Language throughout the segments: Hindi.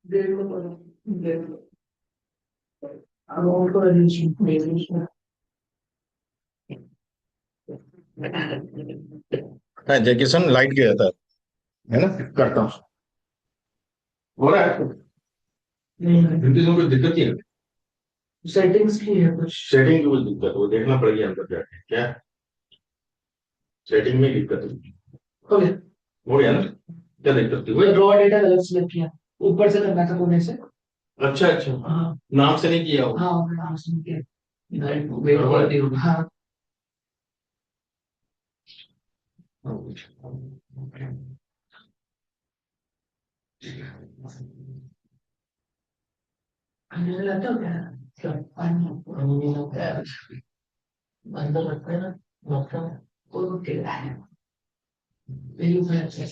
देखो देखो अब उनको रजिस्ट्रेशन है जैकिसन लाइट गया था, है ना, करता हूँ। हो रहा है। नहीं हिंदी में कुछ दिक्कत नहीं है। सेटिंग्स की है कुछ। सेटिंग की कुछ दिक्कत, वो देखना पड़ेगा अंदर जाके क्या सेटिंग में दिक्कत है। हो गया। हो गया ना? क्या दिक्कत थी वही? रॉ डेटा गलत सिलेक्ट किया, ऊपर से करना था कोने से। अच्छा अच्छा। हाँ नाम से नहीं किया हो? हाँ हाँ सुन के वेट करती हूँ हाँ। मुझे लगता है क्या क्या अंदर रखते हैं ना डॉक्टर वो केला है वैल्यू में अच्छे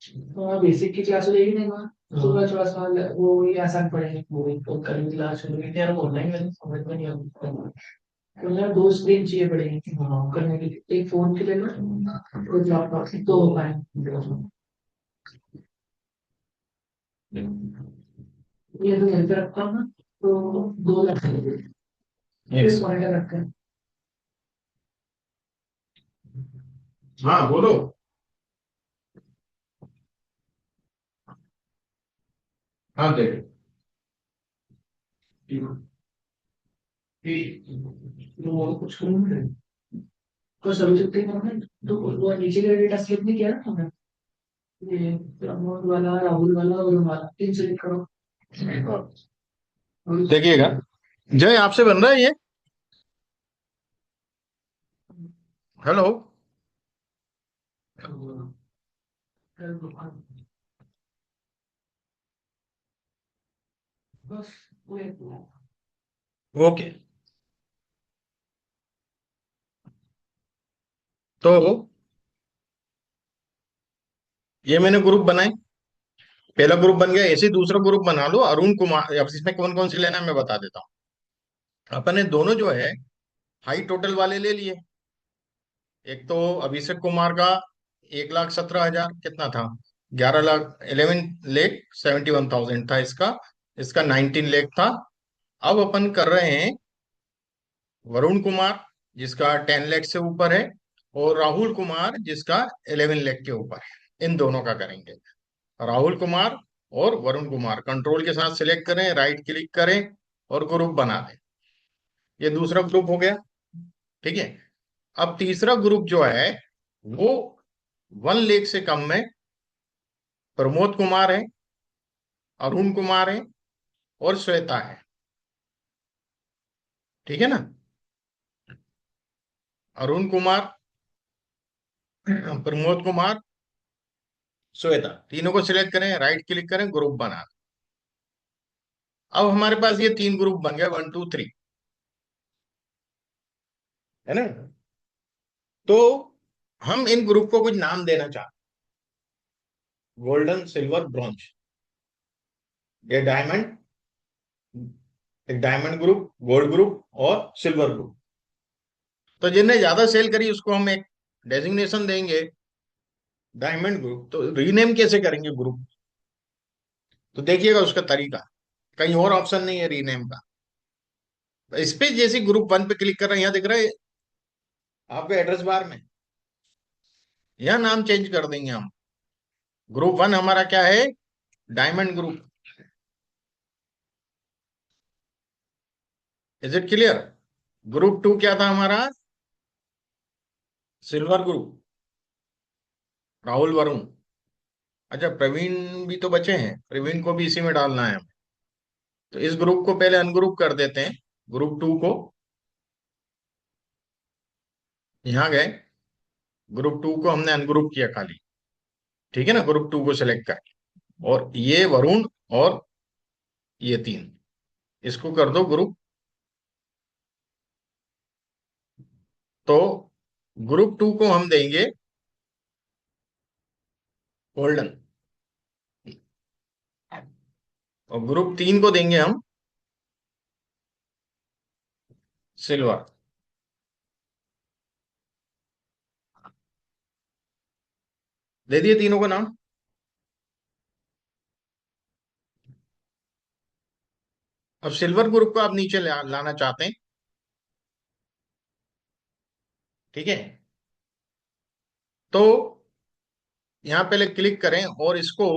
तो बेसिक की क्लास हो जाएगी नहीं वहाँ सुबह थोड़ा सा वो ही आसान पड़ेगा वो तो कल क्लास हो गई यार ऑनलाइन मैंने समझ में नहीं आता तो यार दो स्क्रीन चाहिए पड़ेगी हाँ करने के लिए एक फोन के लिए ना और लैपटॉप तो हो पाए ये तो घर पे रखता हूँ ना तो 2 लाख यस। इस मॉनिटर रखते हैं। हाँ बोलो। हाँ देख। तो कुछ करूँ तो सभी चुटकी करना है तो वो नीचे का डेटा सेव नहीं किया ना हमने ये प्रमोद वाला राहुल वाला और वाला 3 सेलेक्ट करो। हाँ, देखिएगा। जय आपसे बन रहा है ये। हेलो। बस वो एक ओके। तो ये मैंने ग्रुप बनाए। पहला ग्रुप बन गया, ऐसे ही दूसरा ग्रुप बना लो अरुण कुमार। अब इसमें कौन कौन से लेना है मैं बता देता हूँ। अपन ने दोनों जो है हाई टोटल वाले ले लिए। एक तो अभिषेक कुमार का 1,17,000 कितना था, 11 लाख 11,71,000 था इसका। इसका 19 लाख था। अब अपन कर रहे हैं वरुण कुमार जिसका 10 लाख से ऊपर है, और राहुल कुमार जिसका 11 लाख के ऊपर है। इन दोनों का करेंगे। राहुल कुमार और वरुण कुमार कंट्रोल के साथ सिलेक्ट करें, राइट क्लिक करें और ग्रुप बना दें। ये दूसरा ग्रुप हो गया। ठीक है। अब तीसरा ग्रुप जो है वो 1 लाख से कम में प्रमोद कुमार है, अरुण कुमार है और श्वेता है। ठीक है ना? अरुण कुमार, प्रमोद कुमार, श्वेता, तीनों को सिलेक्ट करें, राइट क्लिक करें, ग्रुप बना दें। अब हमारे पास ये 3 ग्रुप बन गए, 1 2 3। है ना? तो हम इन ग्रुप को कुछ नाम देना चाहते। गोल्डन, सिल्वर, ब्रॉन्ज, ये डायमंड, एक डायमंड ग्रुप, गोल्ड ग्रुप और सिल्वर ग्रुप। तो जिनने ज्यादा सेल करी उसको हम एक डेजिग्नेशन देंगे डायमंड ग्रुप। तो रीनेम कैसे करेंगे ग्रुप? तो देखिएगा उसका तरीका। कहीं और ऑप्शन नहीं है रीनेम का। इस पे जैसे ग्रुप 1 पे क्लिक कर रहे हैं, यहाँ दिख रहा है आपके एड्रेस बार में, यहाँ नाम चेंज कर देंगे हम। ग्रुप 1 हमारा क्या है? Diamond group. Is it clear? Group 2 क्या था हमारा? Silver group, Rahul Varun. अच्छा प्रवीण भी तो बचे हैं, प्रवीण को भी इसी में डालना है हमें। तो इस ग्रुप को पहले अनग्रुप कर देते हैं। ग्रुप 2 को यहाँ गए, ग्रुप 2 को हमने अनग्रुप किया खाली। ठीक है ना? ग्रुप 2 को सिलेक्ट कर, और ये वरुण और ये 3, इसको कर दो ग्रुप। तो ग्रुप 2 को हम देंगे गोल्डन, और ग्रुप 3 को देंगे हम सिल्वर। दे दिए तीनों को नाम। अब सिल्वर ग्रुप को आप नीचे लाना चाहते हैं, ठीक है। तो यहां पहले क्लिक करें और इसको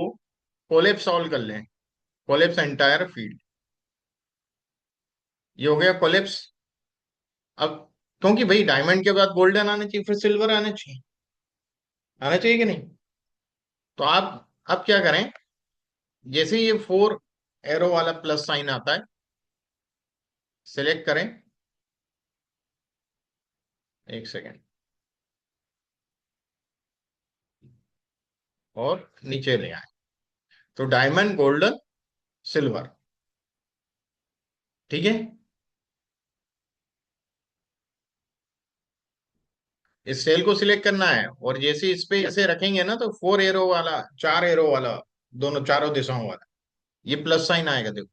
कोलेप्स सॉल्व कर लें, कोलेप्स एंटायर फील्ड। ये हो गया कोलेप्स। अब क्योंकि भाई डायमंड के बाद गोल्डन आना चाहिए, फिर सिल्वर आना चाहिए, आना चाहिए कि नहीं। तो आप अब क्या करें, जैसे ये फोर एरो वाला प्लस साइन आता है, सिलेक्ट करें, एक सेकेंड, और नीचे ले आए, तो डायमंड, गोल्डन, सिल्वर, ठीक है। इस सेल को सिलेक्ट करना है, और जैसे इस पे ऐसे रखेंगे ना, तो फोर एरो वाला, चार एरो वाला, दोनों चारों दिशाओं वाला, ये प्लस साइन आएगा, देखो,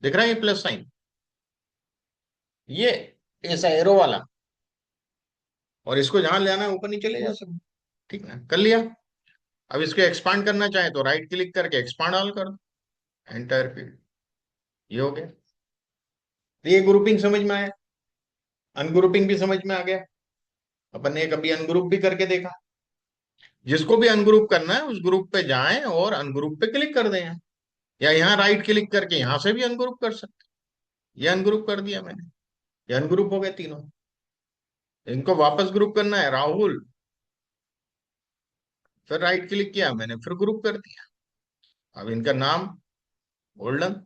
दिख रहा है ये प्लस साइन, ये ऐसा एरो वाला, और इसको जहां ले आना है ऊपर नीचे ले जा सकते, ठीक ना, कर लिया। अब इसको एक्सपांड करना चाहे तो राइट क्लिक करके एक्सपांड ऑल कर दो, एंटायर फील्ड, ये हो गया। तो ये ग्रुपिंग समझ में आया, अनग्रुपिंग भी समझ में आ गया। अपन ने कभी अनग्रुप भी करके देखा। जिसको भी अनग्रुप करना है उस ग्रुप पे जाएं और अनग्रुप पे क्लिक कर दें, या यहाँ राइट क्लिक करके यहां से भी अनग्रुप कर सकते। ये अनग्रुप कर दिया मैंने, ये अनग्रुप हो गए तीनों। इनको वापस ग्रुप करना है, राहुल, फिर राइट क्लिक किया मैंने, फिर ग्रुप कर दिया। अब इनका नाम गोल्डन।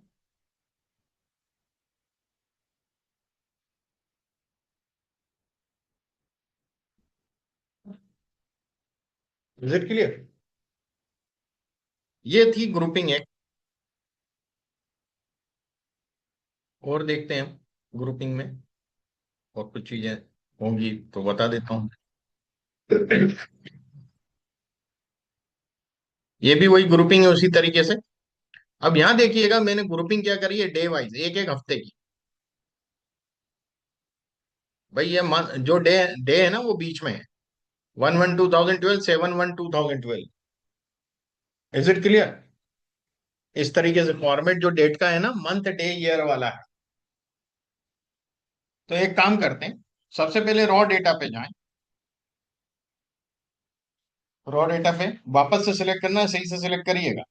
Is it clear? ये थी ग्रुपिंग एक। और देखते हैं ग्रुपिंग में और कुछ चीजें होंगी तो बता देता हूँ। ये भी वही ग्रुपिंग है उसी तरीके से। अब यहां देखिएगा मैंने ग्रुपिंग क्या करी है, डे वाइज, एक एक हफ्ते की। भाई ये जो डे डे है ना वो बीच में है, 1/1/2012, 7/1/2012। Is it clear? इस तरीके से फॉर्मेट जो डेट का है ना, मंथ डे ईयर वाला है। तो एक काम करते हैं, सबसे पहले रॉ डेटा पे जाएं। रॉ डेटा पे वापस से सिलेक्ट करना है, सही से सिलेक्ट करिएगा,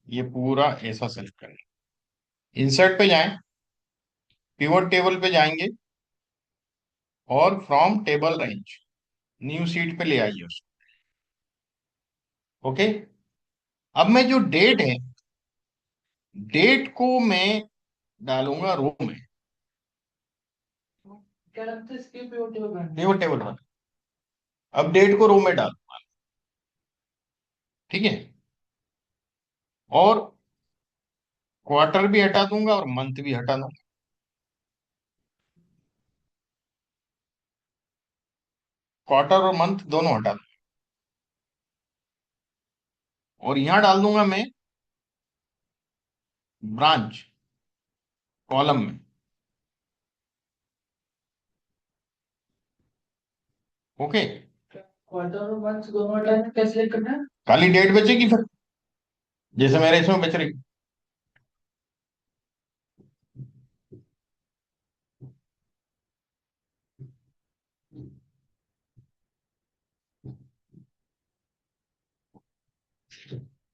ये पूरा ऐसा सिलेक्ट करें। इंसर्ट पे जाएं, पिवट टेबल पे जाएंगे, और from table range new seat पे ले आइए उसको। ओके। अब मैं जो डेट है, डेट को मैं डालूंगा रो में, क्या लगता है इसके पे होते हुए पिवट टेबल में। अब डेट को रो में डाल, ठीक है। और क्वार्टर भी हटा दूंगा और मंथ भी हटा दूंगा। क्वार्टर और मंथ दोनों हटा दूंगा, और यहां डाल दूंगा मैं ब्रांच कॉलम में। ओके। क्वार्टर और मंथ दोनों हटाने कैसे select करना है? खाली डेट बचेगी फिर, जैसे मेरे इसमें बच रही।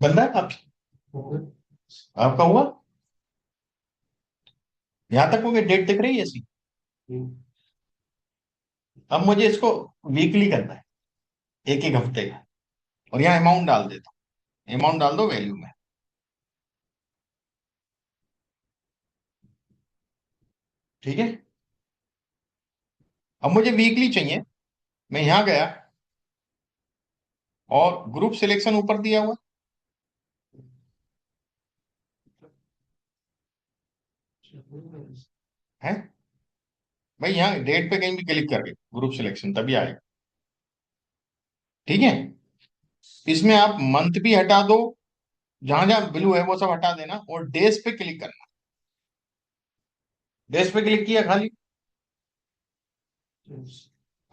बंदा है आप, आपका हुआ, यहां तक हो गया, डेट दिख रही है ऐसी। अब मुझे इसको वीकली करना है, एक एक हफ्ते का, और यहाँ अमाउंट डाल देता हूँ, अमाउंट डाल दो वैल्यू में, ठीक है। अब मुझे वीकली चाहिए, मैं यहां गया, और ग्रुप सिलेक्शन ऊपर दिया हुआ है भाई, यहाँ डेट पे कहीं भी क्लिक करके ग्रुप सिलेक्शन तभी आएगा, ठीक है। इसमें आप मंथ भी हटा दो, जहां जहां ब्लू है वो सब हटा देना, और डेज पे क्लिक करना। डेज पे क्लिक किया खाली।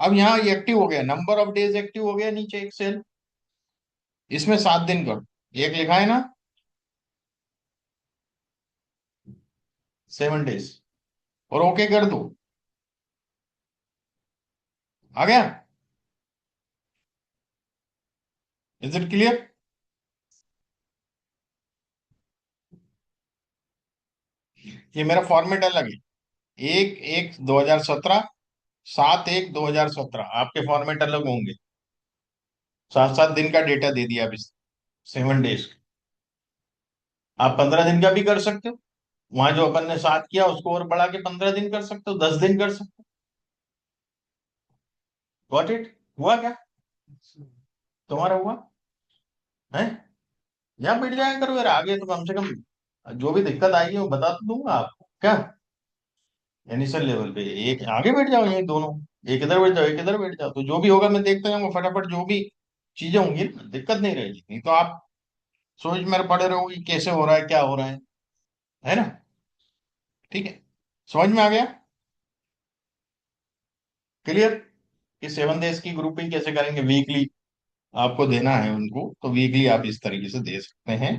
अब यहाँ ये एक्टिव हो गया, नंबर ऑफ डेज एक्टिव हो गया, नीचे एक सेल, इसमें 7 दिन करो, एक लिखा है ना, 7 डेज, और ओके कर दो। आ गया? Is it clear? ये मेरा फॉर्मेट अलग है, 1/1/2017, 7/1/2017, आपके फॉर्मेट अलग होंगे। 7-7 दिन का डेटा दे दिया अभी, 7 डेज। आप 15 दिन का भी कर सकते हो, वहां जो अपन ने 7 किया उसको और बढ़ा के 15 दिन कर सकते हो, 10 दिन कर सकते हो। Got it? हुआ क्या? तुम्हारा हुआ है? यहाँ बैठ जाया करो यार, आगे तो कम से कम जो भी दिक्कत आएगी वो बता तो दूंगा आपको क्या। इनिशियल लेवल पे एक आगे बैठ जाओ, ये दोनों, एक इधर बैठ जाओ, एक इधर बैठ जाओ, तो जो भी होगा मैं देखता जाऊंगा फटाफट, जो भी चीजें होंगी ना, दिक्कत नहीं रहेगी। नहीं तो आप सोच में पड़े रहोगे कि कैसे हो रहा है, क्या हो रहा है ना? ठीक है, समझ में आ गया? क्लियर? कि 7 डेज की ग्रुपिंग कैसे करेंगे, वीकली आपको देना है उनको, तो वीकली आप इस तरीके से दे सकते हैं।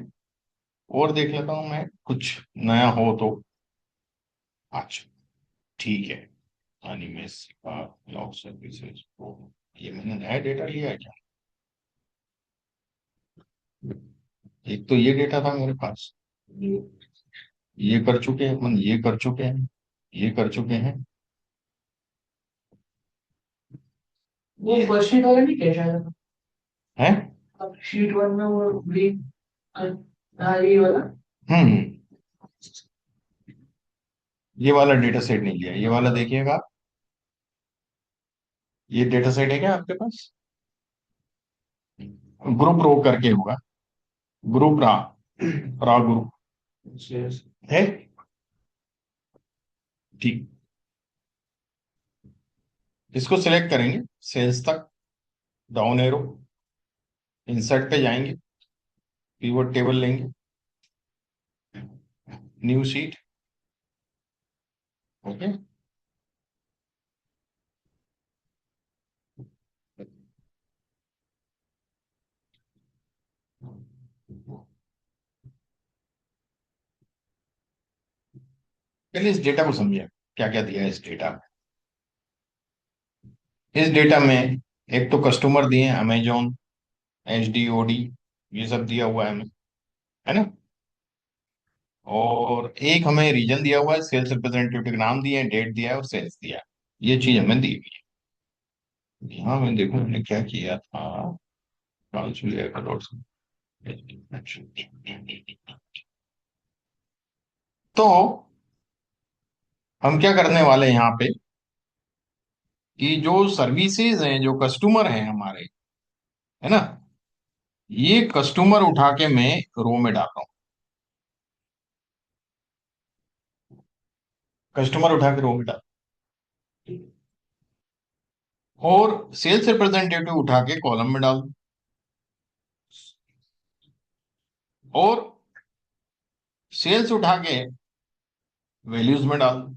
और देख लेता हूं मैं कुछ नया हो तो। अच्छा, ठीक है। एनिमेस का क्लाउड सर्विसेज, ये मैंने नया डेटा लिया है क्या? एक तो ये डेटा था मेरे पास, ये कर चुके हैं अपन, ये कर चुके हैं, ये कर चुके हैं। वो वर्कशीट वाला नहीं क्या शायद? हैं? अब शीट वन में वो ब्रेक, हाँ ये वाला। हम्म। ये वाला डेटा सेट नहीं लिया, ये वाला देखिएगा। ये डेटा सेट है क्या आपके पास? ग्रुप रो करके होगा, ग्रुप रा, रा ग्रुप है। ठीक, इसको सिलेक्ट करेंगे, सेल्स तक, डाउन एरो, इंसर्ट पे जाएंगे, पीवट टेबल लेंगे, न्यू शीट। ओके, पहले इस डेटा को समझिए, क्या क्या दिया है इस डेटा में। इस डेटा में एक तो कस्टमर दिए हैं, Amazon, H D O D, ये सब दिया हुआ है हमें, है ना? और एक हमें रीजन दिया हुआ है, सेल्स रिप्रेजेंटेटिव का नाम दिया है, डेट दिया है और सेल्स दिया है। ये चीज हमें दी हुई है। यहाँ मैं देखूं मैंने क्या किया था, ट्रांसलेट करो। तो हम क्या करने वाले हैं यहाँ पे, कि जो सर्विसेज हैं, जो कस्टमर हैं हमारे, है ना, ये कस्टमर उठा के मैं रो में डाल रहा हूँ, कस्टमर उठा के रो में डाल, और सेल्स रिप्रेजेंटेटिव उठा के कॉलम में डाल दूं, और सेल्स उठा के वैल्यूज में डाल दूं।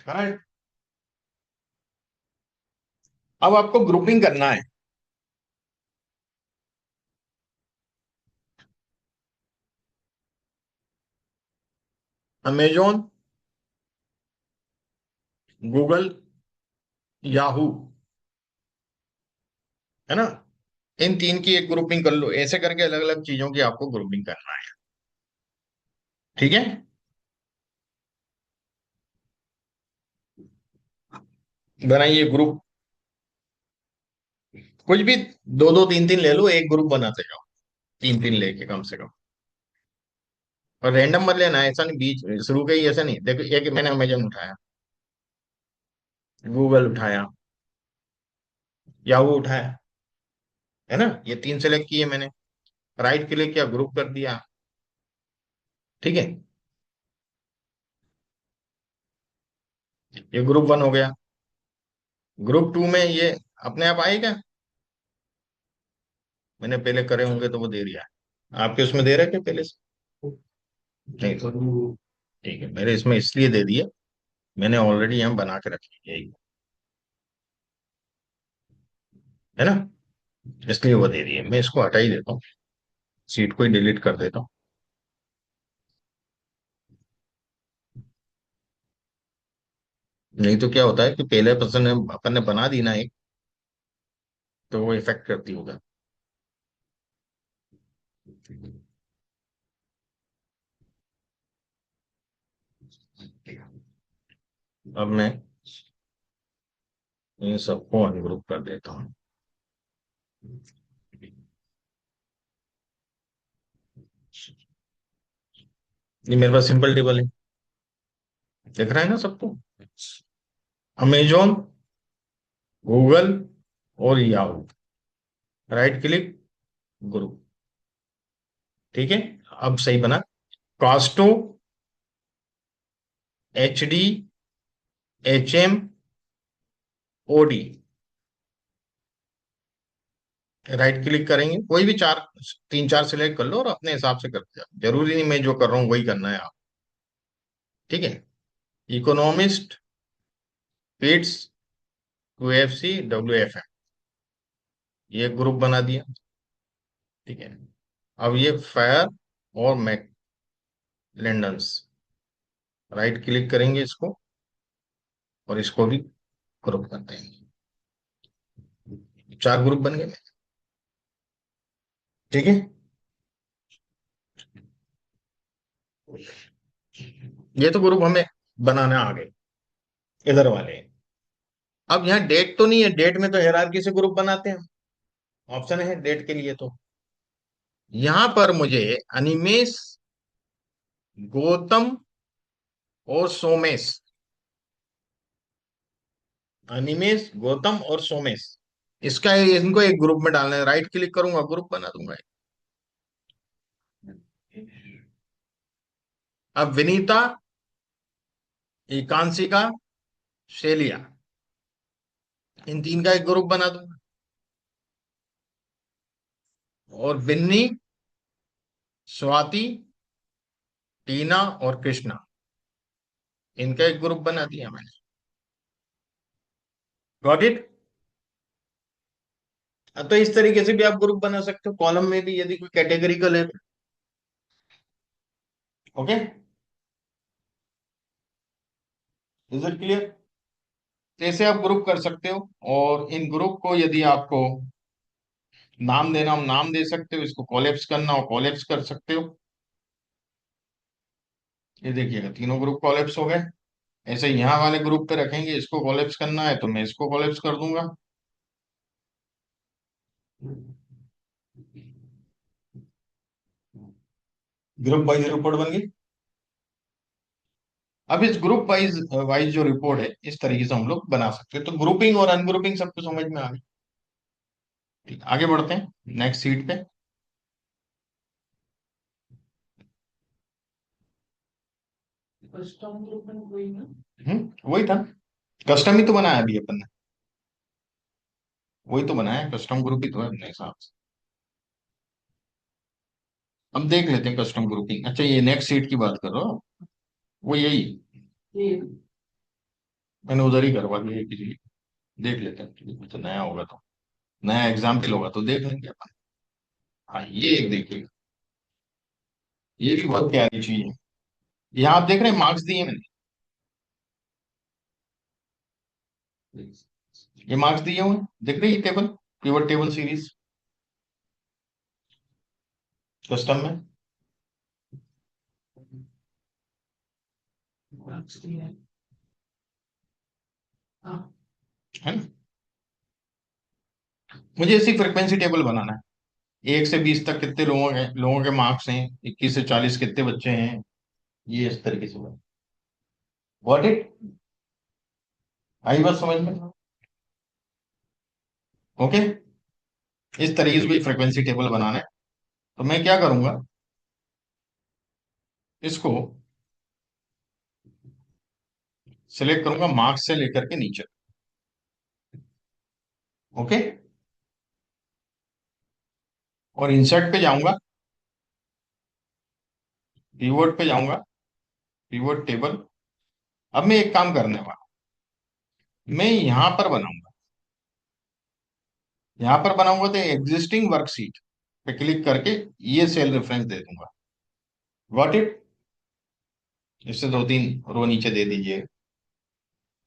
करेक्ट? अब आपको ग्रुपिंग करना है। अमेजोन, गूगल, याहू, है ना, इन तीन की एक ग्रुपिंग कर लो, ऐसे करके अलग अलग चीजों की आपको ग्रुपिंग करना है। ठीक है, बनाइए ग्रुप, कुछ भी, दो दो तीन तीन ले लो, एक ग्रुप बनाते जाओ, तीन तीन लेके कम से कम। और रैंडम मत लेना, ऐसा नहीं बीच शुरू के ही ऐसा नहीं, देखो एक मैंने अमेजन उठाया, गूगल उठाया, याहू उठाया, है ना, ये तीन सेलेक्ट किए मैंने, राइट क्लिक किया, ग्रुप कर दिया। ठीक है, ये ग्रुप वन हो गया। ग्रुप टू में ये अपने आप आएगा, मैंने पहले करे होंगे तो वो दे दिया, आपके उसमें दे रहे थे पहले से? नहीं तो ठीक है, मेरे इसमें इसलिए दे दिए, मैंने ऑलरेडी यहाँ बना के रखी है, है ना, इसलिए वो दे दिए। मैं इसको हटा ही देता हूँ, सीट को ही डिलीट कर देता हूँ। नहीं तो क्या होता है कि पहले पर्सन अपन ने बना दी ना एक, तो वो इफेक्ट करती होगा। अब मैं इन सबको अनग्रुप कर देता हूँ। ये मेरे पास सिंपल टेबल है, दिख रहा है ना सबको। अमेजोन, गूगल और याहू, राइट क्लिक, ग्रुप। ठीक है, अब सही बना। कास्टो, H D, H M, OD, right click करेंगे, कोई भी चार, तीन चार सिलेक्ट कर लो और अपने हिसाब से करते जाओ, जरूरी नहीं मैं जो कर रहा हूँ वही करना है आप। ठीक है, Economist, Pitts, UFC, W F M, ये ग्रुप बना दिया। ठीक है, अब ये फायर और मैकलेंडन्स, राइट क्लिक करेंगे इसको और इसको भी ग्रुप करते हैं। चार ग्रुप बन गए। ठीक है, ये तो ग्रुप हमें बनाना आ गए, इधर वाले। अब यहाँ डेट तो नहीं है, डेट में तो हायरार्की से ग्रुप बनाते हैं, ऑप्शन है डेट के लिए। तो यहां पर मुझे अनिमेश, गौतम और सोमेश, अनिमेश, गौतम और सोमेश, इसका इनको एक ग्रुप में डालना है, राइट क्लिक करूंगा ग्रुप बना दूंगा। अब विनीता, एकांशिका, शेलिया, इन तीन का एक ग्रुप बना दूंगा। और बिन्नी, स्वाति, टीना और कृष्णा, इनका एक ग्रुप बना दिया मैंने। Got it. तो इस तरीके से भी आप ग्रुप बना सकते हो, कॉलम में भी यदि कोई कैटेगरिकल है। Okay, is it clear. जैसे आप ग्रुप कर सकते हो, और इन ग्रुप को यदि आपको नाम देना हो नाम दे सकते हो, इसको कॉलेप्स करना हो कॉलेप्स कर सकते हो। ये देखिएगा तीनों ग्रुप कॉलेप्स हो गए। ऐसे यहाँ वाले ग्रुप पे रखेंगे, इसको कॉलेप्स करना है तो मैं इसको कॉलेप्स कर दूंगा। ग्रुप वाइज रिपोर्ट बन गई। अब इस ग्रुप वाइज वाइज जो रिपोर्ट है, इस तरीके से हम लोग बना सकते हैं। तो ग्रुपिंग और अनग्रुपिंग सबको समझ में आ गई। ठीक, आगे बढ़ते हैं नेक्स्ट सीट पे। कस्टम ग्रुप में कोई ना। वही था, कस्टम ही तो बनाया अभी अपन ने, वही तो बनाया, कस्टम ग्रुप ही तो है अपने हिसाब से। हम देख लेते हैं कस्टम ग्रुपिंग। अच्छा, ये नेक्स्ट सीट की बात कर रहे हो, वो यही ये मैंने उधर ही करवा दिया किसी। देख लेते हैं, कुछ नया होगा तो, नया एग्जाम्पल होगा तो देख लेंगे अपन। हाँ, ये एक देखिए, ये भी बहुत प्यारी चीज है। यहाँ आप देख रहे हैं मार्क्स दिए मैंने, ये मार्क्स दिए हुए हैं, देख रहे हैं ये table, pivot table series custom में। मार्क्स दिए हैं। हाँ। है ना, मुझे इसी फ्रिक्वेंसी टेबल बनाना है, 1 से 20 तक कितने लोगों के मार्क्स हैं, 21 से 40 कितने बच्चे हैं, ये इस तरीके से बना। व्हाट इट, आई बात समझ में। ओके, इस तरीके से भी फ्रिक्वेंसी टेबल बनाना है। तो मैं क्या करूंगा, इसको सिलेक्ट करूंगा मार्क्स से लेकर के नीचे। ओके, और इंसर्ट पे जाऊंगा, पीवर्ड पे जाऊंगा, पीवर्ड टेबल। अब मैं एक काम करने वाला, मैं यहां पर बनाऊंगा, यहां पर बनाऊंगा तो एग्जिस्टिंग वर्कशीट पे क्लिक करके ये सेल रेफरेंस दे दूंगा। Got it. इससे 2 3 रो नीचे दे दीजिए।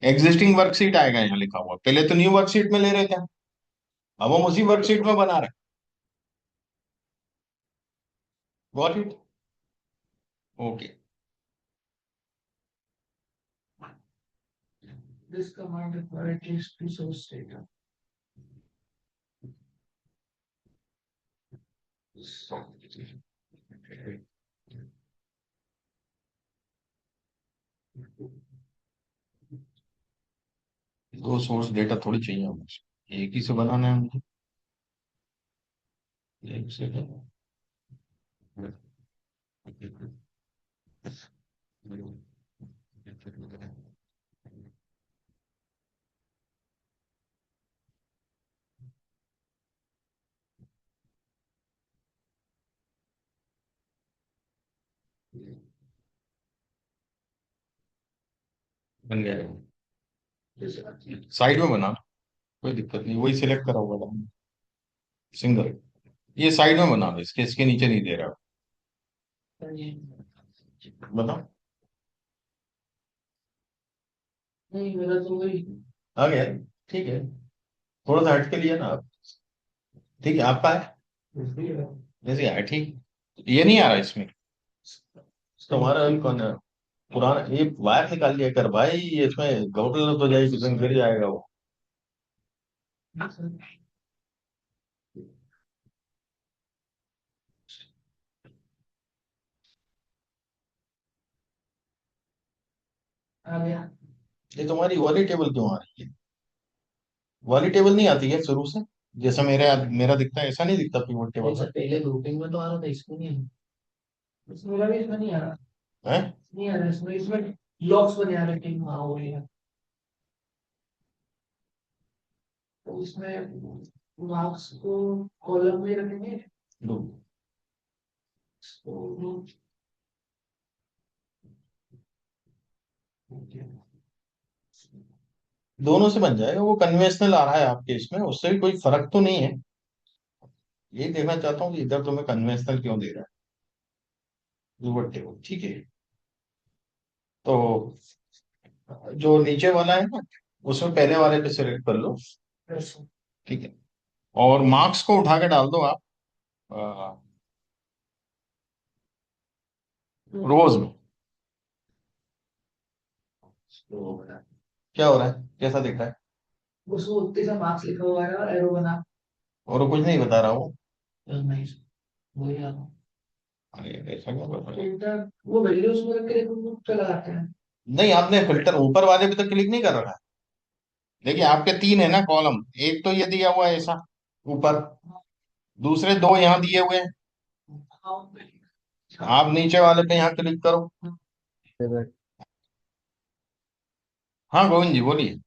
एग्जिस्टिंग वर्कशीट आएगा यहाँ लिखा हुआ, पहले तो न्यू वर्कशीट में ले रहे थे, अब हम उसी वर्कशीट में बना रहे हैं। Got it? Okay. This command requires at least two source data. दो सोर्स डेटा थोड़ी चाहिए हमें, एक ही से बनाना है मुझे। एक सेकंड। बन गया, साइड में बना, कोई दिक्कत नहीं, वही सिलेक्ट करा हुआ था सिंगल। ये साइड में बना दो, इसके नीचे नहीं दे रहा। बताओ। नहीं मेरा तो वही। आ गया, ठीक है, थोड़ा सा हट के लिया ना आप। ठीक है, आपका है जैसे है, ठीक। ये नहीं आ रहा इसमें, तुम्हारा कौन है पुराना, ये वायर निकाल लिया कर भाई, ये इसमें गौटल तो जाएगी, किसी गिर जाएगा वो। आ गया। ये तुम्हारी वाली टेबल क्यों आ रही है? वाली टेबल नहीं आती है शुरू से, जैसा मेरा मेरा दिखता है ऐसा नहीं दिखता पिवट टेबल जैसा पहले ग्रुपिंग में तो आ रहा था, इसमें नहीं है। इसमें मेरा भी इसमें नहीं आ रहा। है। नहीं आ रहा इसमें, इसमें ब्लॉक्स बने आ रहे थे, हाँ हो रही है। तो इसमें मार्क्स को कॉलम में रखेंगे। दो। तो दोनों से बन जाएगा, वो कन्वेंशनल आ रहा है आपके इसमें, उससे भी कोई फर्क तो नहीं है। यही देखना चाहता हूँ कि इधर तुम्हें कन्वेंशनल क्यों दे रहा है पिवट टेबल, ठीक है। तो जो नीचे वाला है ना, उसमें पहले वाले पे सिलेक्ट कर लो, ठीक है। और मार्क्स को उठा के डाल दो आप रोज में। क्या हो रहा है, कैसा दिख रहा है? उसमें उतने सा मार्क्स लिखा हुआ है और एरो बना। और कुछ नहीं बता रहा हूँ। नहीं वही आ रहा। अरे ऐसा क्या कर रहा है? फिल्टर वो वैल्यूज में रख के देखो चला जाता है। नहीं, आपने फिल्टर ऊपर वाले पे तो क्लिक नहीं कर रखा है। देखिए आपके तीन है ना कॉलम, एक तो ये दिया हुआ है ऐसा ऊपर, दूसरे दो यहाँ दिए हुए हैं। आप नीचे वाले पे यहाँ क्लिक करो। हाँ गोविंद जी बोलिए।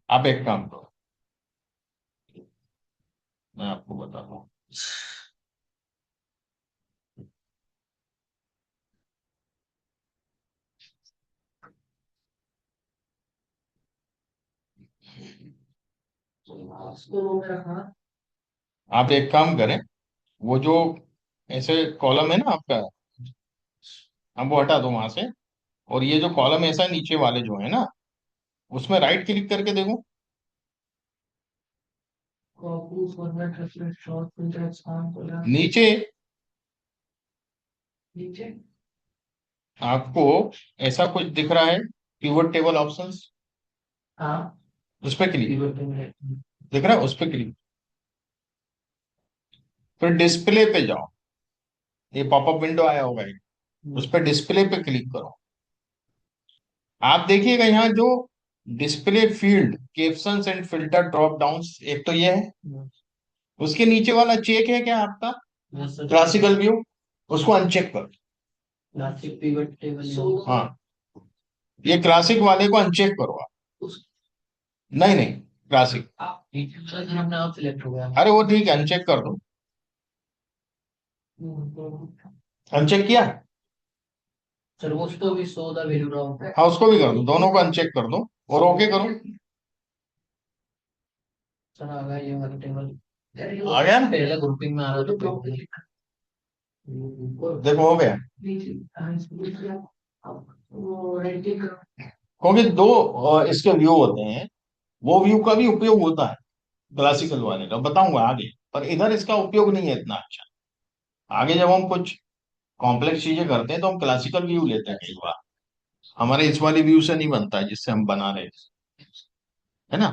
आप एक काम करो, मैं आपको बताता हूँ। उसको रो में रखना। आप एक काम करें, वो जो ऐसे कॉलम है ना आपका, हम वो हटा दो वहां से। और ये जो कॉलम ऐसा है नीचे वाले जो है ना, उसमें राइट क्लिक करके देखो। Copy format reference short filter expand colour. नीचे नीचे आपको ऐसा कुछ दिख रहा है, पिवट टेबल ऑप्शंस, हाँ उस पर क्लिक, कीवर्ड में। दिख रहा है उस पर क्लिक। फिर डिस्प्ले पे जाओ, ये पॉपअप विंडो आया होगा एक, उस पर डिस्प्ले पे क्लिक करो। आप देखिएगा यहाँ जो display field captions and filter drop downs, एक तो ये है, उसके नीचे वाला चेक है क्या आपका क्लासिकल व्यू, उसको अनचेक करो। क्लासिक पिवट टेबल हाँ, ये क्लासिक वाले को अनचेक करो आप। नहीं नहीं, क्लासिक, आप नीचे वाला फिर अपने आप सिलेक्ट हो गया। अरे वो ठीक है, अनचेक कर दो। अनचेक किया? सर वो तो भी 100 द वैल्यू रहा। हाँ उसको भी कर दो, दोनों को अनचेक कर दो और ओके करो। चला आ गया ये वाला टेबल। यार ये आ गया ना? पहले ग्रुपिंग में आ रहा था तो देखो हो गया। वो राइट क्लिक करो। क्योंकि दो इसके व्यू होते हैं, वो व्यू का भी उपयोग होता है क्लासिकल वाले का, बताऊंगा आगे। पर इधर इसका उपयोग नहीं है इतना अच्छा। आगे जब हम कुछ कॉम्प्लेक्स चीजें करते हैं तो हम क्लासिकल व्यू लेते हैं कई बार। हमारे इस वाले व्यू से नहीं बनता है जिससे हम बना रहे हैं, है ना?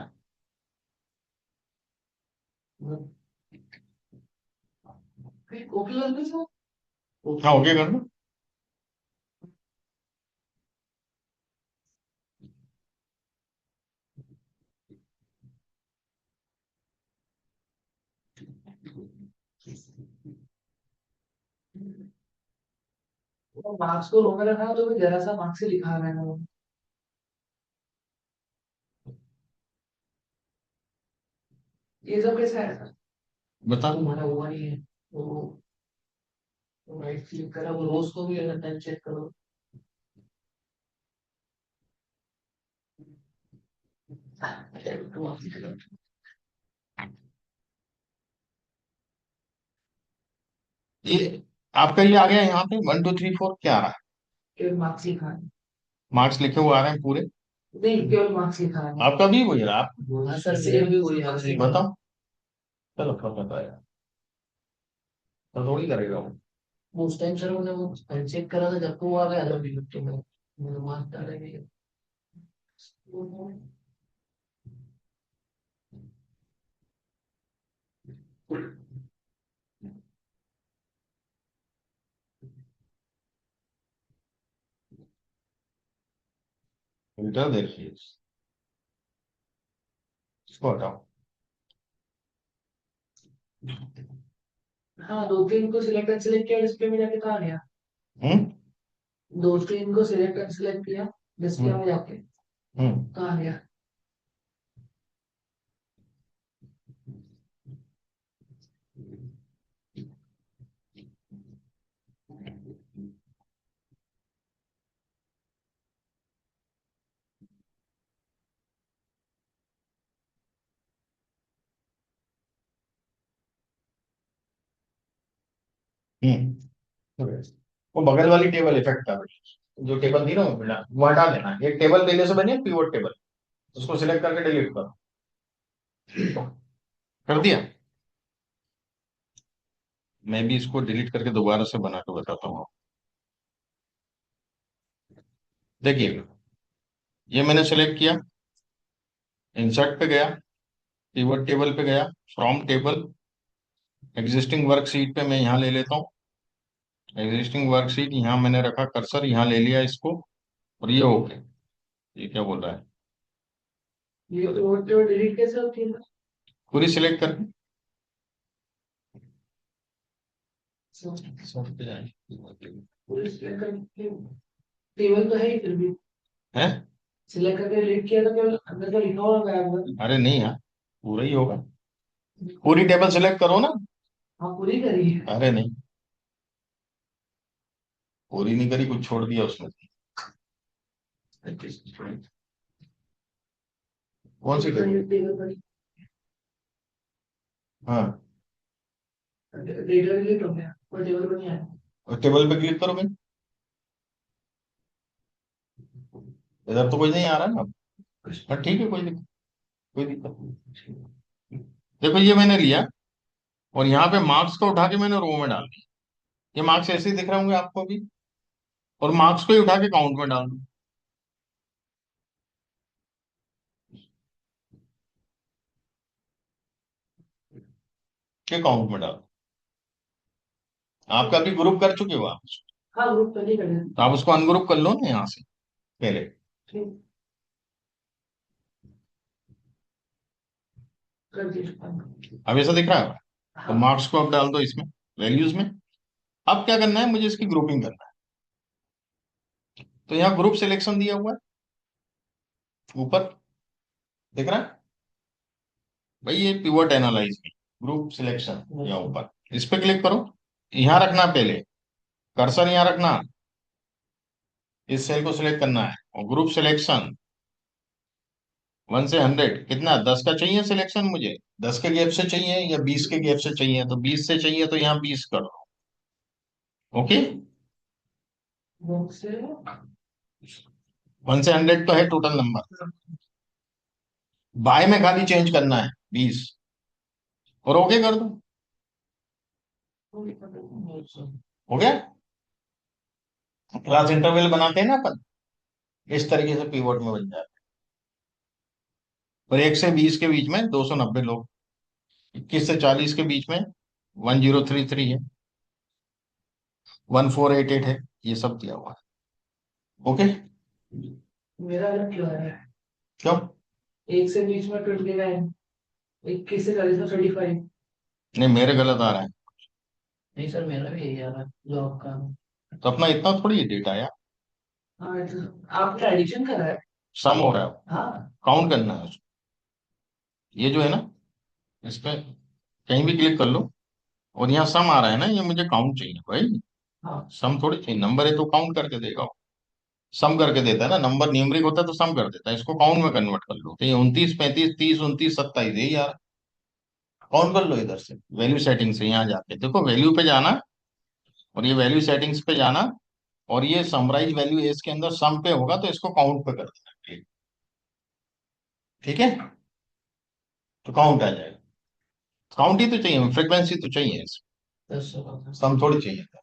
ओके कर दो सर। हाँ ओके कर दो। मार्क्स को रोक रखा तो भी जरा सा मार्क्स से लिखा रहा है वो। ये सब कैसा है सर? बता। तुम्हारा हुआ नहीं है वो। राइट क्लिक करा वो रोज को भी अगर चेक करो। ये आपका ये आ गया यहाँ पे 1 2 3 4 क्या आ रहा है? केवल मार्क्स लिखा है। मार्क्स लिखे हुए आ रहे हैं पूरे? नहीं केवल मार्क्स लिखा है। आपका भी वही रहा? आप हाँ सर सेम भी वही है। बताओ। चलो फिर बताया तो थोड़ी करेगा वो। वो उस टाइम सर मैंने वो चेक करा था जब तो वो आ गया था बिल्कुल में। मैंने मार्क्स डाले भी। फिल्टर देखिए, इसको हटाओ। हाँ दो तीन को सिलेक्ट सेलेक्ट किया डिस्प्ले में जाके कहा गया। हम्म। दो तीन को सिलेक्ट सेलेक्ट किया डिस्प्ले हम्म। में जाके हम्म। कहा गया। वो बगल वाली टेबल इफेक्ट कर रही है, जो टेबल थी ना वो हटा देना। एक टेबल पहले से बनी है पिवोट टेबल, उसको सिलेक्ट करके डिलीट करो। कर दिया? मैं भी इसको डिलीट करके दोबारा से बना के बताता हूँ। देखिए, ये मैंने सेलेक्ट किया, इंसर्ट पे गया, पिवट टेबल पे गया, फ्रॉम टेबल, एग्जिस्टिंग वर्कशीट पे मैं यहाँ ले लेता हूँ। एग्जिस्टिंग वर्कशीट यहाँ मैंने रखा, कर्सर यहाँ ले लिया इसको, और ये हो गया। ये क्या बोल रहा है? ये वो डिलीट कैसे होती है? पूरी सिलेक्ट करके पूरी सिलेक्ट करके टेबल तो है ही फिर भी। है। सिलेक्ट करके डिलीट किया तो केवल अंदर का लिखा हुआ गायब हुआ। अरे नहीं यार, पूरा ही होगा। पूरी टेबल सिलेक्ट करो ना। हाँ पूरी करी है। अरे नहीं, पूरी नहीं करी, कुछ छोड़ दिया उसमें। कौन सी टेबल? टेबल पर हाँ, डेटा डिलीट हो गया और टेबल पर नहीं आया। और टेबल पे क्लिक करोगे, इधर तो कुछ नहीं आ रहा ना। हाँ ठीक है, कोई दिक्कत नहीं। देखो ये मैंने लिया, और यहाँ पे मार्क्स को उठा के मैंने रो में डाल दिया। ये मार्क्स ऐसे ही दिख रहे होंगे आपको अभी, और मार्क्स को ही उठा के काउंट में डाल दो। के काउंट में डाल दो। आपका भी ग्रुप कर चुके हो आप? हाँ ग्रुप पहले कर तो आप उसको अनग्रुप कर लो ना यहाँ से पहले। दिया। कर दिया। अब ऐसा दिख रहा है? तो हाँ मार्क्स को अब डाल दो इसमें, वैल्यूज में। अब क्या करना है, मुझे इसकी ग्रुपिंग करना है। तो यहाँ ग्रुप सिलेक्शन दिया हुआ है ऊपर, दिख रहा है भाई? ये पिवट एनालाइज में ग्रुप सिलेक्शन यहाँ ऊपर, इस पे क्लिक करो। यहाँ रखना पहले, कर्सर यहाँ रखना, इस सेल को सिलेक्ट करना है, और ग्रुप सिलेक्शन 1 से 100 कितना, 10 का चाहिए सिलेक्शन मुझे, 10 के गैप से चाहिए या 20 के गैप से चाहिए, तो 20 से चाहिए तो यहाँ 20 कर दो। ओके। 1 से 1 से 100 तो है टोटल नंबर, बाय में खाली चेंज करना है 20, और ओके कर दो। हो गया। क्लास इंटरवल बनाते हैं ना अपन, इस तरीके से पीवोट में बन जाता है। और 1 से 20 के बीच में 290 लोग, 21 से 40 के बीच में 1033 है, 1488 है, ये सब दिया हुआ है। ओके। मेरा अलग क्यों है? क्यों? 1 से 20 में 29, 21 से 40 में 35। नहीं, मेरे गलत आ रहा है। नहीं सर, मेरा भी यही आ रहा है जॉब का। तो अपना इतना थोड़ी डेटा आया, हाँ आपने एडिशन करा है? सम हो रहा है, हाँ। काउंट करना है उसको। ये जो है ना, इस पे कहीं भी क्लिक कर लो, और यहाँ सम आ रहा है ना, ये मुझे काउंट चाहिए भाई। हाँ सम थोड़ी चाहिए, नंबर है तो काउंट करके देगा, सम करके देता है ना, नंबर न्यूमरिक होता है तो सम कर देता है, इसको काउंट में कन्वर्ट कर लो, तो ये 29 35 30 29 27 यही यार, काउंट कर लो इधर से वैल्यू सेटिंग से, यहाँ जाके देखो वैल्यू पे जाना, और ये वैल्यू सेटिंग्स पे जाना, और ये समराइज वैल्यू एज के अंदर सम पे होगा तो इसको काउंट पे कर देना। ठीक है, तो काउंट आ जाएगा। काउंट ही तो चाहिए, फ्रीक्वेंसी तो चाहिए, 10 सम थोड़ी चाहिए था,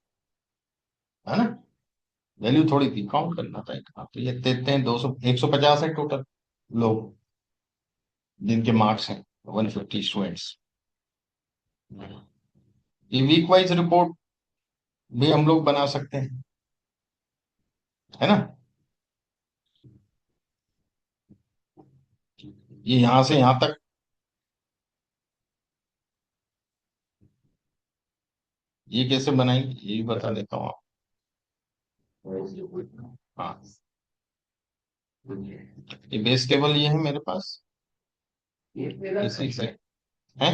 है ना, वैल्यू थोड़ी थी, काउंट करना था इतना। तो ये देते हैं 200, 150 है टोटल लोग जिनके मार्क्स हैं, 150 स्टूडेंट्स। ये वीक वाइज रिपोर्ट भी हम लोग बना सकते हैं, है ना। ये यहां से यहां तक, ये कैसे बनाएंगे ये भी बता देता हूँ आपको। हाँ, ये बेस टेबल ये है मेरे पास, ये मेरा इसी से है,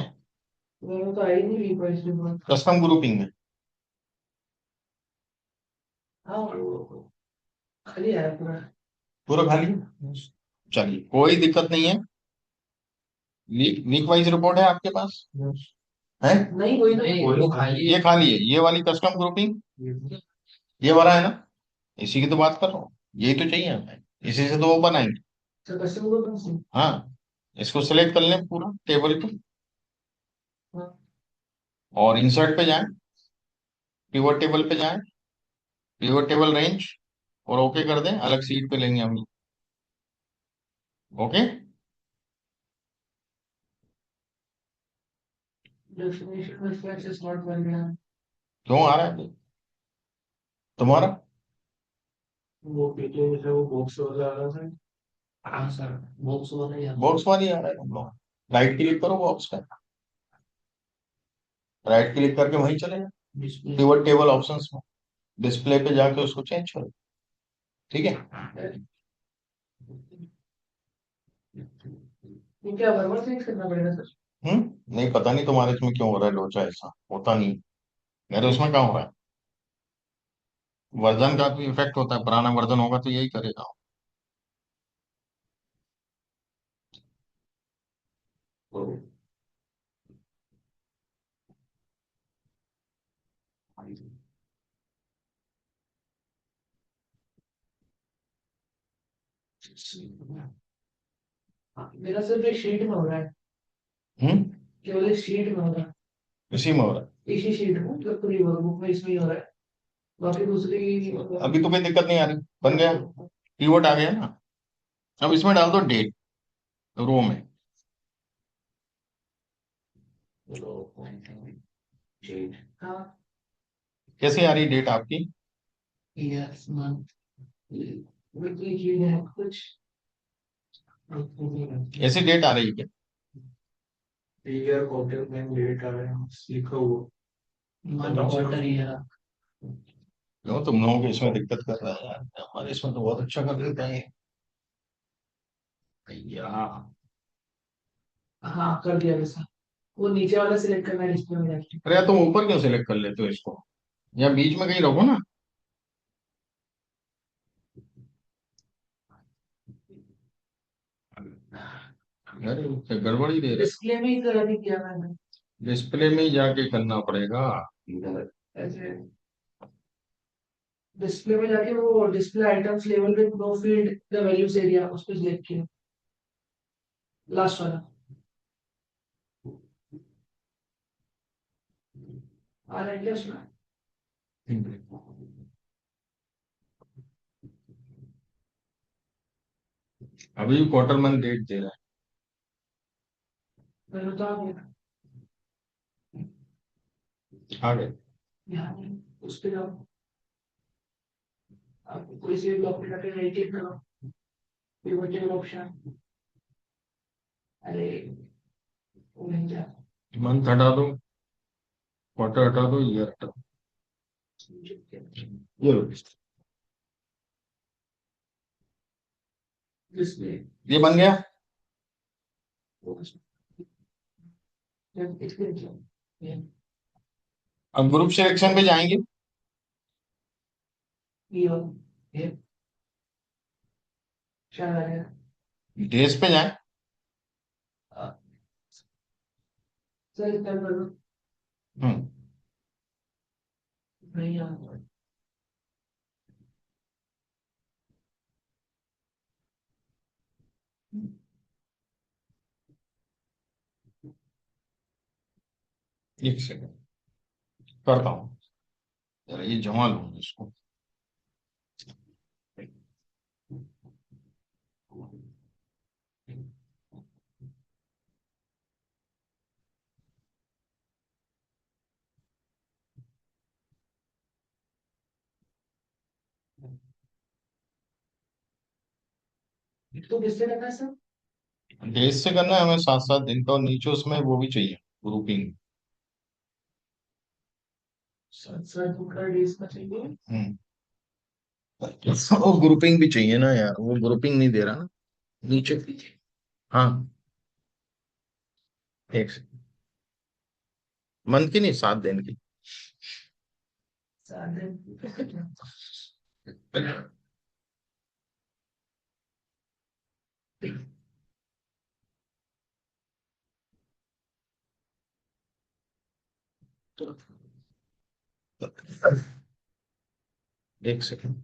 मेरा तो आई नहीं रिक्वेस्ट में। कस्टम ग्रुपिंग में। हाँ वो खाली है पूरा। पूरा खाली है? चलिए कोई दिक्कत नहीं है। वीक वाइज रिपोर्ट है आपके पास है? नहीं वही नहीं, वो खाली ये खाली है, ये वाली कस्टम ग्रुपिंग, है। ये वाला है ना, इसी की तो बात कर रहा हूँ, यही तो चाहिए हमें, इसी से तो वो बनाएंगे। तो कस्टमर को कौन सी? हाँ, इसको सिलेक्ट कर लें पूरा टेबल पे, हाँ। और इंसर्ट पे जाएं, पिवट टेबल पे जाएं, पिवट टेबल रेंज, और ओके कर दें, अलग सीट पे लेंगे हम। ओके। डेफिनेशन में फ्लैश इज नॉट वैलिड। क्यों आ रहा है तुम्हारा? वो पीछे से वो बॉक्स वाला आ रहा था। हाँ सर, बॉक्स वाला ही आता बॉक्स वाली आ रहा है तुम लोग, राइट क्लिक करो बॉक्स पे, राइट क्लिक करके वहीं चले जाओ, है डिस्प्ले। पिवट टेबल ऑप्शंस में, डिस्प्ले पे जाके उसको चेंज करो। ठीक है। ये क्या बराबर चेंज करना पड़ेगा सर? नहीं, पता नहीं तुम्हारे इसमें क्यों हो रहा है लोचा, ऐसा होता नहीं, मेरे उसमें कहाँ हो रहा है। वर्जन का भी इफेक्ट होता है, पुराना वर्जन होगा तो यही करेगा। मेरा सिर्फ एक शीट में हो रहा है। हम्म। केवल एक शीट में हो रहा है। इसी में हो रहा इसी शीट में मतलब पूरी वर्कबुक में इसमें ही हो रहा है। बाकी दूसरी है, अभी तो कोई दिक्कत नहीं आ रही, बन गया, कीवर्ड आ गया ना। अब इसमें डाल दो डेट, रो में। हाँ। कैसे आ रही डेट आपकी? यस मंथ वीकली की है कुछ। ऐसी डेट आ रही है क्या? ईयर क्वार्टर में डेट आ रहा है लिखा हुआ। Month quarter year. क्यों तुम लोगों को इसमें दिक्कत कर रहा है यार, हमारे इसमें तो बहुत अच्छा कर देता है भैया। हाँ कर दिया वैसा। वो नीचे वाला सिलेक्ट करना है डिस्प्ले में जाके। अरे यार, तुम ऊपर क्यों सिलेक्ट कर लेते हो इसको, या बीच में कहीं रखो ना। अरे उससे गड़बड़ी दे रहे। डिस्प्ले में ही करा दिया मैंने। डिस्प्ले में ही जाके करना पड़ेगा। इधर ऐसे डिस्प्ले में जाके वो display items level with know field the values area उस पे क्लिक किया, लास्ट वाला। आ रहा है क्या उसमें? अभी क्वार्टर मंथ डेट दे रहा मैंने तो आ गया। है। आ गए। यहाँ नहीं, उस पे जाओ, आप कोई से ब्लॉक पे जाके राइट क्लिक करो, पिवट टेबल ऑप्शन। अरे वो नहीं जा। मंथ हटा दो, क्वार्टर हटा दो, ईयर हटा दो। ये लो। डिस्प्ले ये बन गया। अब ग्रुप सिलेक्शन पे जाएंगे। ये क्या है? डेज पे जाए। सर कर दो। हम्म। नहीं आ रहा। एक सेकंड करता हूँ, जरा ये जमा लूँ इसको। तो किससे करना है सर? डेज से करना है हमें, 7 7 दिन का, और नीचे उसमें वो भी चाहिए, ग्रुपिंग। सर सर दूसरा डेज का चाहिए। हम्म। वो ग्रुपिंग भी चाहिए ना यार, वो ग्रुपिंग नहीं दे रहा ना नीचे। हाँ, एक सेकंड। मंथ की नहीं, 7 दिन की। सात दिन। एक सेकंड।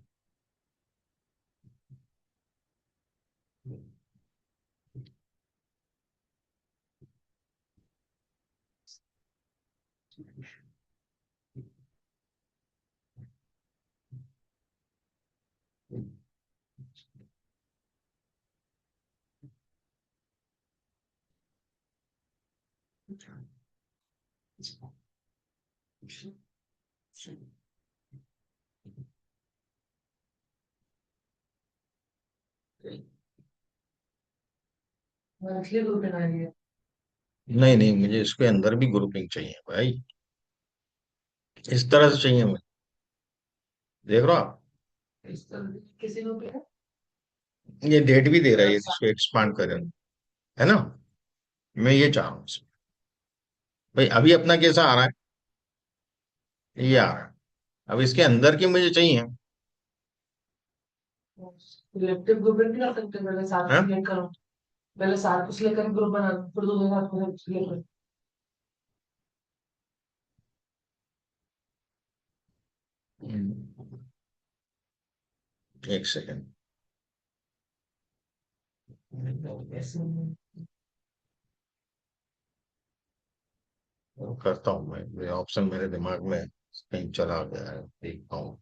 मंथली ग्रुप बनानी है। नहीं नहीं, मुझे इसके अंदर भी ग्रुपिंग चाहिए भाई, इस तरह से चाहिए मुझे। देख रहे हो आप, इस तरह किसी को पे है। ये डेट भी दे रहा है, ये इसको एक्सपांड करें, है ना। मैं ये चाह रहा हूँ इसमें। भाई अभी अपना कैसा आ रहा है, ये आ रहा है। अब इसके अंदर की मुझे चाहिए। सिलेक्टिव ग्रुप नहीं कर सकते, पहले साथ है। सिलेक्ट करो। पहले साथ को सिलेक्ट करके ग्रुप बना लो, फिर दूसरे साथ को सिलेक्ट करो। एक सेकंड। ऐसे करता हूँ मैं, ये ऑप्शन मेरे दिमाग में कहीं चला गया है, देखता हूँ।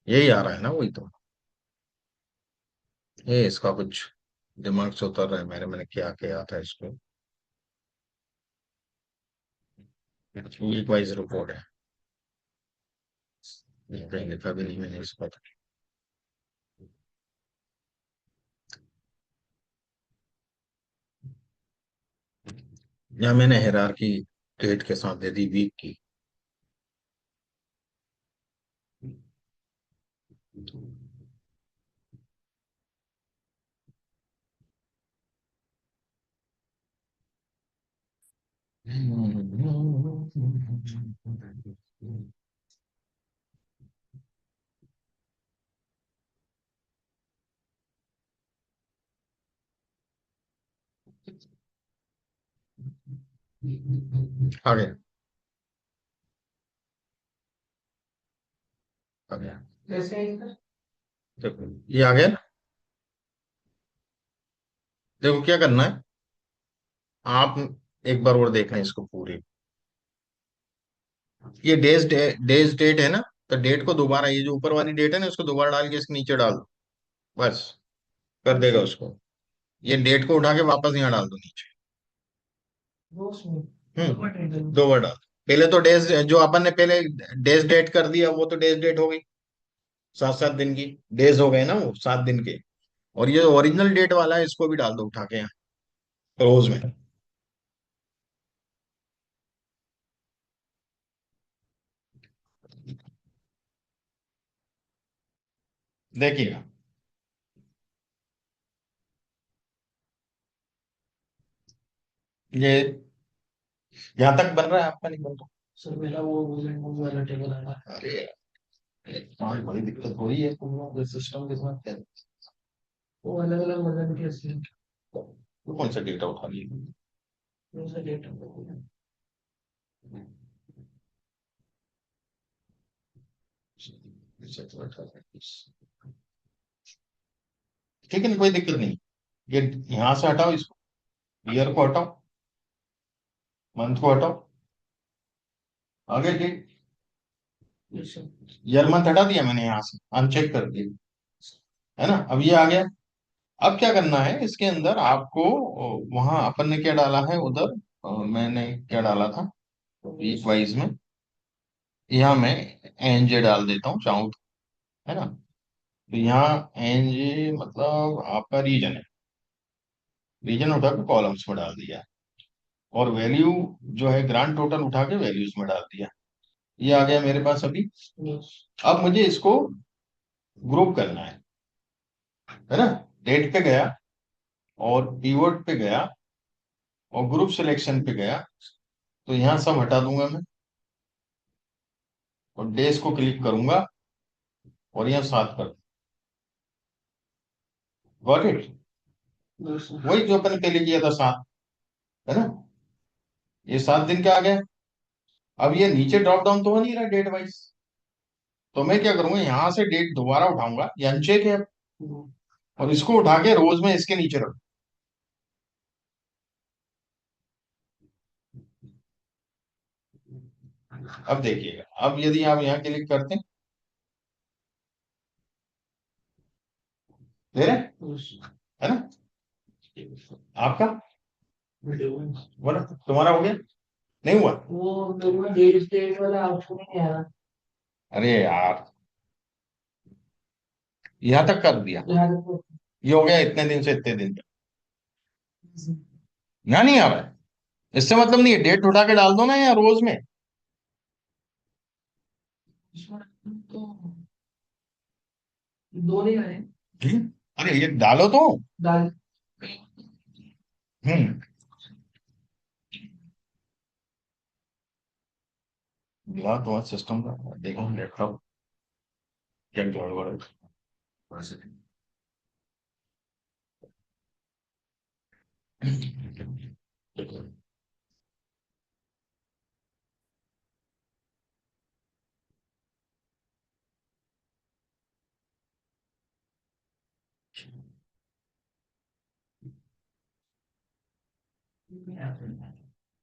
यही आ रहा है ना, वही तो। ये इसका कुछ दिमाग से उतर रहा है मेरे, मैंने क्या किया था इसको। वीक वाइज रिपोर्ट है, ये कहीं लिखा भी नहीं मैंने इसका। या मैंने हायरार्की डेट के साथ दे दी वीक की। आ गया, आ गया। कैसे है इधर? देखो ये आ गया ना। देखो क्या करना है, आप एक बार और देख लें इसको पूरी। ये डेज डेट है ना, तो डेट को दोबारा, ये जो ऊपर वाली डेट है ना, इसको दोबारा डाल के इसके नीचे डाल दो, बस कर देगा उसको। ये डेट को उठा के वापस यहाँ डाल दो नीचे। रोज में दो बार ट्रेड हम्म, करूँ? दो बार डाल। पहले तो डेज, जो अपन ने पहले डेज डेट कर दिया, वो तो डेज डेट हो गई, 7 7 दिन की। डेज हो गए ना वो 7 दिन के। और ये ओरिजिनल डेट वाला है, इसको भी डाल दो उठा के यहाँ रोज में। देखिएगा, ये यहाँ तक बन रहा है, आपका नहीं बन रहा। सर मेरा वो मूव वाला टेबल आ रहा है। अरे तुम्हारी बड़ी दिक्कत हो रही है, तुम लोग के सिस्टम के साथ क्या। वो अलग अलग वर्जन की असली तो कौन सा डेटा उठा लिया। कौन सा डेट है? ठीक है ना, कोई दिक्कत नहीं। ये यहाँ से हटाओ इसको, ईयर को हटाओ, मंथ को हटाओ, आगे date. Yes, sir. Year month हटा दिया मैंने, यहाँ से अनचेक कर दिया, है ना। अब ये आ गया। अब क्या करना है इसके अंदर आपको, वहां अपन ने क्या डाला है उधर, मैंने क्या डाला था वीक वाइज में, यहाँ मैं एनजे डाल देता हूँ चाहूँ तो, है ना। तो यहाँ एनजे मतलब आपका रीजन है, रीजन उठा के कॉलम्स में डाल दिया, और वैल्यू जो है ग्रांड टोटल उठा के वैल्यूज में डाल दिया। ये आ गया मेरे पास अभी। Yes. अब मुझे इसको ग्रुप करना है ना। डेट पे गया, और कीवर्ड पे गया, और ग्रुप सिलेक्शन पे गया, तो यहाँ सब हटा दूंगा मैं, और डेज को क्लिक करूंगा, और यहाँ 7 कर। Got it. Yes, sir. वही जो अपन पहले किया था 7, है ना। ये 7 दिन का आ गया। अब ये नीचे ड्रॉप डाउन तो हो नहीं रहा डेट वाइज, तो मैं क्या करूंगा, यहाँ से डेट दोबारा उठाऊंगा, ये अनचेक है, और इसको उठा के रोज में इसके नीचे रख। अब देखिएगा, अब यदि आप यहाँ क्लिक करते हैं, दे रहे हैं, Yes. है ना। आपका Video. बोला तुम्हारा हो गया, नहीं हुआ। वो मेरे में डेट स्टेट वाला ऑप्शन ही नहीं आया। अरे यार, यहाँ तक कर दिया, यहाँ देखो। ये हो गया इतने दिन से इतने दिन तक, यहाँ नहीं आ रहा है। इससे मतलब नहीं है, डेट उठा के डाल दो ना यहाँ रोज में। इसमें तो दो नहीं आए। अरे ये डालो तो। डाल। हम्म, दिला तो सिस्टम का, देखो देख रहा हूँ क्या गड़बड़ है।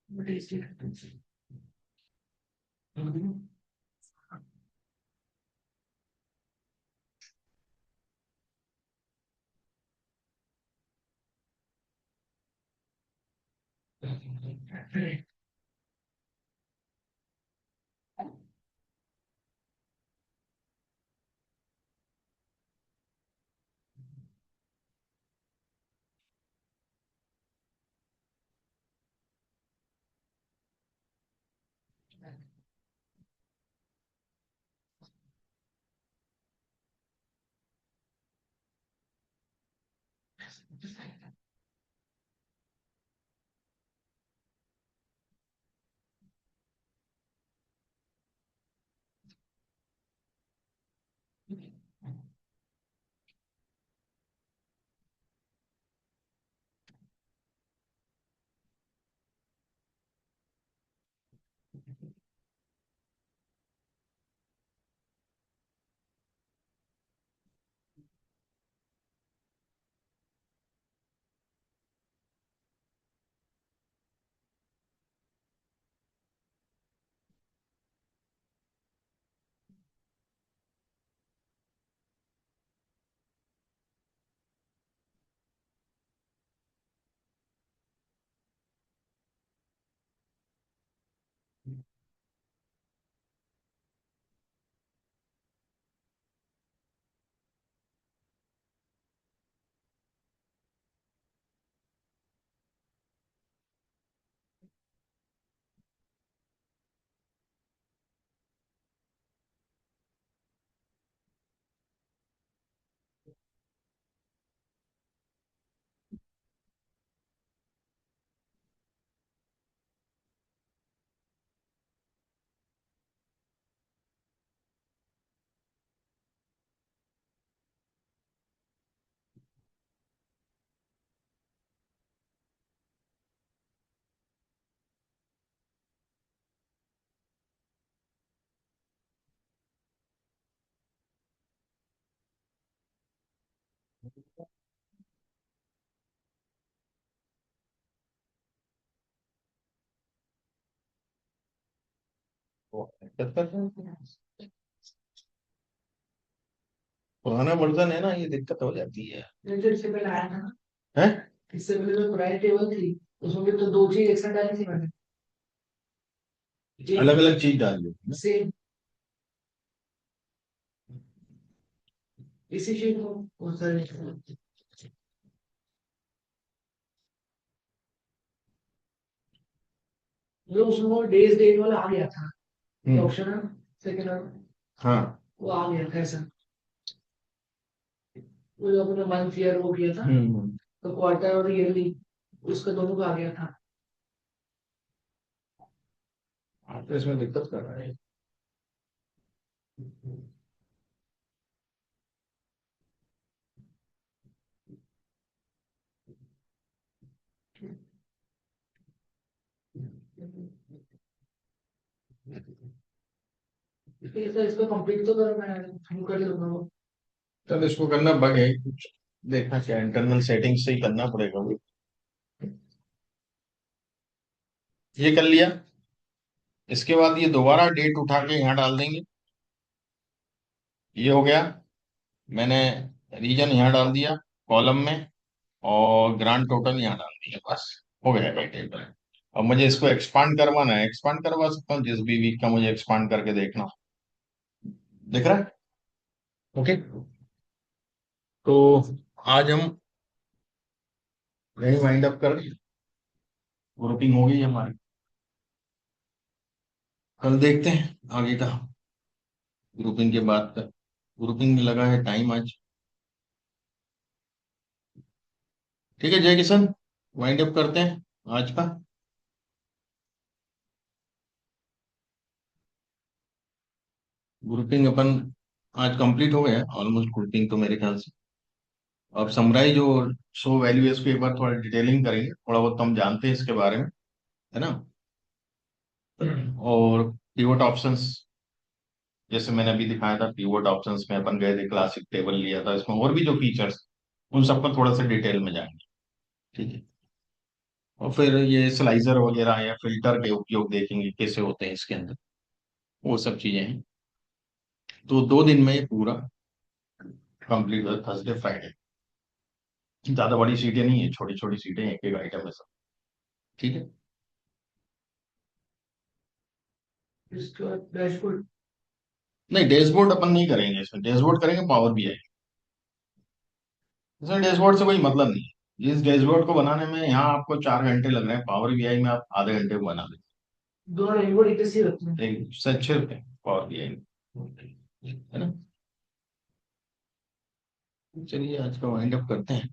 Date state. पुराना वर्जन है ना, ये दिक्कत हो जाती है। जो इससे पहले आया था ना, हैं? इससे पहले जो पुरानी टेबल थी, उसमें भी तो दो चीज एक साथ डाली थी मैंने। अलग अलग चीज डाल दी सेम इसी शीट को बहुत सारे जो उसमें डेज डेट वाला आ गया था, ऑप्शन है सेकंड वाला, हाँ। वो आ गया था ऐसा। वो जो अपने मंथ ईयर वो किया था, तो क्वार्टर और ईयरली उसका दोनों का आ गया था। तो इसमें दिक्कत कर रहा है। इसको कंप्लीट तो कर, मैं हम कर लूंगा वो। तब इसको करना बग है कुछ, देखना क्या इंटरनल सेटिंग से ही करना पड़ेगा वो। ये कर लिया, इसके बाद ये दोबारा डेट उठा के यहाँ डाल देंगे। ये हो गया। मैंने रीजन यहाँ डाल दिया कॉलम में, और ग्रांड टोटल यहाँ डाल दिया, बस हो गया ये टेबल। अब मुझे इसको एक्सपांड करवाना है, एक्सपांड करवा सकता हूँ जिस भी वीक का मुझे एक्सपांड करके देखना हो। दिख रहा है? ओके। तो आज हम यही वाइंड अप कर, ग्रुपिंग हो गई हमारी। कल देखते हैं आगे का, ग्रुपिंग के बाद का। ग्रुपिंग में लगा है टाइम आज। ठीक है जय किशन, वाइंड अप करते हैं आज का। ग्रुपिंग अपन आज कंप्लीट हो गया ऑलमोस्ट, ग्रुपिंग तो मेरे ख्याल से। अब समराइज और शो वैल्यू इस पे एक बार थोड़ा डिटेलिंग करेंगे, थोड़ा बहुत तो हम जानते हैं इसके बारे में, है ना। और पिवट ऑप्शंस, जैसे मैंने अभी दिखाया था, पिवट ऑप्शंस में अपन गए थे, क्लासिक टेबल लिया था, इसमें और भी जो फीचर्स, उन सब पर थोड़ा सा डिटेल में जाएंगे। ठीक है। और फिर ये स्लाइजर वगैरह या फिल्टर के उपयोग देखेंगे कैसे होते हैं इसके अंदर, वो सब चीजें हैं। तो 2 दिन में ये पूरा कंप्लीट हो, थर्सडे फ्राइडे। ज्यादा बड़ी सीटें नहीं है, छोटी छोटी सीटें, एक एक आइटम है सब। ठीक है। इसके बाद डैशबोर्ड। नहीं डैशबोर्ड अपन नहीं करेंगे, इसमें डैशबोर्ड करेंगे पावर बीआई। इसमें डैशबोर्ड से कोई मतलब नहीं है, इस डैशबोर्ड को बनाने में यहाँ आपको 4 घंटे लग रहे हैं, पावर बीआई में आप आधे घंटे में बना देंगे। दोनों डैशबोर्ड एक जैसे ही रखते हैं। एक से अच्छे होते हैं पावर बीआई में, है ना। चलिए आज का वाइंड अप करते हैं।